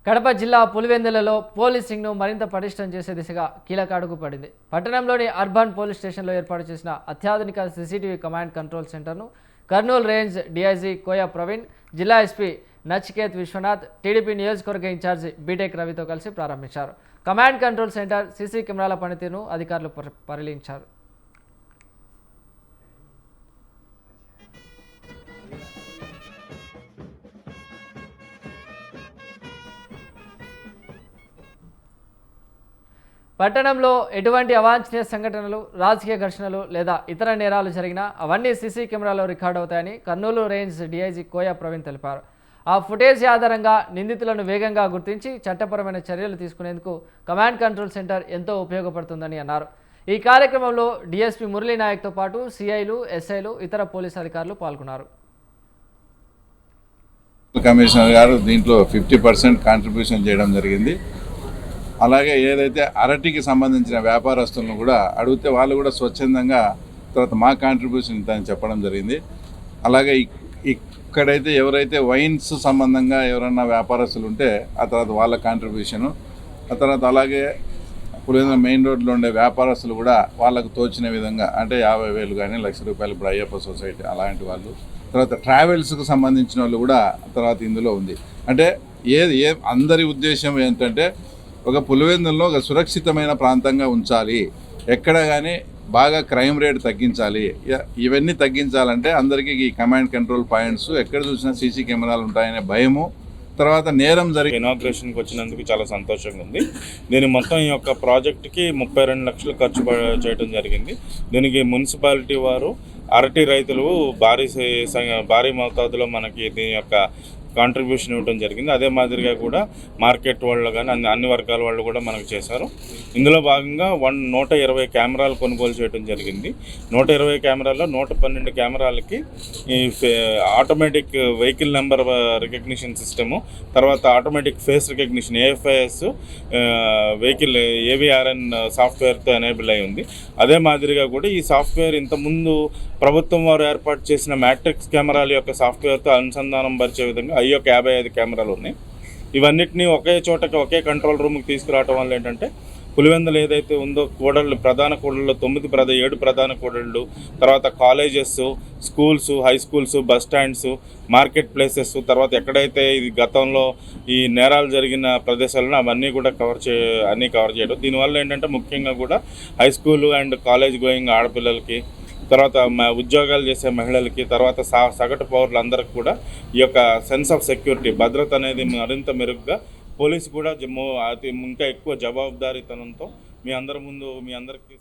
కడప జిల్లా పులివెందులలో పోలీసింగ్ను మరింత పటిష్టం చేసే దిశగా కీలక అడుగు పడింది. పట్టణంలోని అర్బన్ పోలీస్ స్టేషన్లో ఏర్పాటు చేసిన అత్యాధునిక సీసీటీవీ కమాండ్ కంట్రోల్ సెంటర్ను కర్నూలు రేంజ్ డీఐజీ కోయ ప్రవీణ్, జిల్లా ఎస్పీ నచికేత్ విశ్వనాథ్, టీడీపీ నియోజకవర్గ ఇన్ఛార్జి బీటెక్ రవితో కలిసి ప్రారంభించారు. కమాండ్ కంట్రోల్ సెంటర్ సీసీ కెమెరాల పనితీరును అధికారులు పరిశీలించారు. పట్టణంలో ఎటువంటి అవాంఛనీయ సంఘటనలు, రాజకీయ ఘర్షణలు లేదా ఇతర నేరాలు జరిగినా అవన్నీ సీసీ కెమెరాలో రికార్డు అవుతాయని కర్నూలు రేంజ్ డీఐజీ కోయ ప్రవీణ్ తెలిపారు. ఆ ఫుటేజ్ ఆధారంగా నిందితులను వేగంగా గుర్తించి చట్టపరమైన చర్యలు తీసుకునేందుకు కమాండ్ కంట్రోల్ సెంటర్ ఎంతో ఉపయోగపడుతుందని అన్నారు. ఈ కార్యక్రమంలో డీఎస్పీ మురళీ నాయక్తో పాటు సిఐలు, ఎస్ఐలు, ఇతర పోలీసు అధికారులు పాల్గొన్నారు. కమిషనర్ గారు దీంట్లో 50% కాంట్రిబ్యూషన్ చేయడం జరిగింది. అలాగే ఏదైతే అరటికి సంబంధించిన వ్యాపారస్తులను కూడా అడిగితే వాళ్ళు కూడా స్వచ్ఛందంగా తర్వాత మా కాంట్రిబ్యూషన్ ఇంత అని చెప్పడం జరిగింది. అలాగే ఇక్కడైతే ఎవరైతే వైన్స్ సంబంధంగా ఎవరన్నా వ్యాపారస్తులు ఉంటే ఆ తర్వాత వాళ్ళ కాంట్రిబ్యూషను, ఆ తర్వాత అలాగే పులివెందుల మెయిన్ రోడ్లో ఉండే వ్యాపారస్తులు కూడా వాళ్ళకు తోచిన విధంగా అంటే 50,000 కానీ ₹1,00,000 ఇప్పుడు అయ్యప్ప సొసైటీ అలాంటి వాళ్ళు, తర్వాత ట్రావెల్స్కి సంబంధించిన వాళ్ళు కూడా తర్వాత ఇందులో ఉంది. అంటే అందరి ఉద్దేశం ఏంటంటే ఒక పులివెందుల్లో ఒక సురక్షితమైన ప్రాంతంగా ఉంచాలి, ఎక్కడ కానీ బాగా క్రైమ్ రేట్ తగ్గించాలి. ఇవన్నీ తగ్గించాలంటే అందరికీ ఈ కమాండ్ కంట్రోల్ పాయింట్స్ ఎక్కడ చూసినా సీసీ కెమెరాలు ఉంటాయనే భయము, తర్వాత నేరం జరిగి ఇనాగ్రేషన్కి వచ్చినందుకు చాలా సంతోషంగా ఉంది. దీని మొత్తం ఈ యొక్క ప్రాజెక్టుకి 32 లక్షలు ఖర్చు చేయడం జరిగింది. దీనికి మున్సిపాలిటీ వారు, అరటి రైతులు భారీ మోతాదులో మనకి దీని యొక్క కాంట్రిబ్యూషన్ ఇవ్వడం జరిగింది. అదే మాదిరిగా కూడా మార్కెట్ వాళ్ళు కానీ అన్ని వర్గాల వాళ్ళు కూడా మనకు చేశారు. ఇందులో భాగంగా 120 కెమెరాలు కొనుగోలు చేయడం జరిగింది. 120 కెమెరాల్లో 112 కెమెరాలకి ఈ automatic vehicle number recognition system, తర్వాత automatic face recognition AFIS vehicle AVRN సాఫ్ట్వేర్తో ఎనేబుల్ అయి ఉంది. అదే మాదిరిగా కూడా ఈ సాఫ్ట్వేర్ ఇంతకుముందు ప్రభుత్వం వారు ఏర్పాటు చేసిన మ్యాట్రిక్స్ కెమెరాల యొక్క సాఫ్ట్వేర్తో అనుసంధానం పరిచే విధంగా 55 కెమెరాలు ఉన్నాయి. ఇవన్నిటినీ ఒకే చోటకి ఒకే కంట్రోల్ రూమ్కి తీసుకురావడం వల్ల ఏంటంటే పులివెందులు ఏదైతే ఉందో ప్రధాన కూడళ్ళు 7 ప్రధాన కూడళ్ళు, తర్వాత colleges, schools, high schools, bus stands, market places, తర్వాత ఎక్కడైతే ఇది గతంలో ఈ నేరాలు జరిగిన ప్రదేశాలను అవన్నీ కూడా కవర్ చేయడం. దీనివల్ల ఏంటంటే ముఖ్యంగా కూడా high school and college going ఆడపిల్లలకి, తర్వాత ఉద్యోగాలు చేసే మహిళలకి, తర్వాత సగటు పౌరులందరికీ కూడా ఈ యొక్క సెన్స్ ఆఫ్ సెక్యూరిటీ, భద్రత అనేది మరింత మెరుగ్గా పోలీసు కూడా ఇంకా ఎక్కువ జవాబుదారీతనంతో మీ అందరి ముందు మీ అందరికీ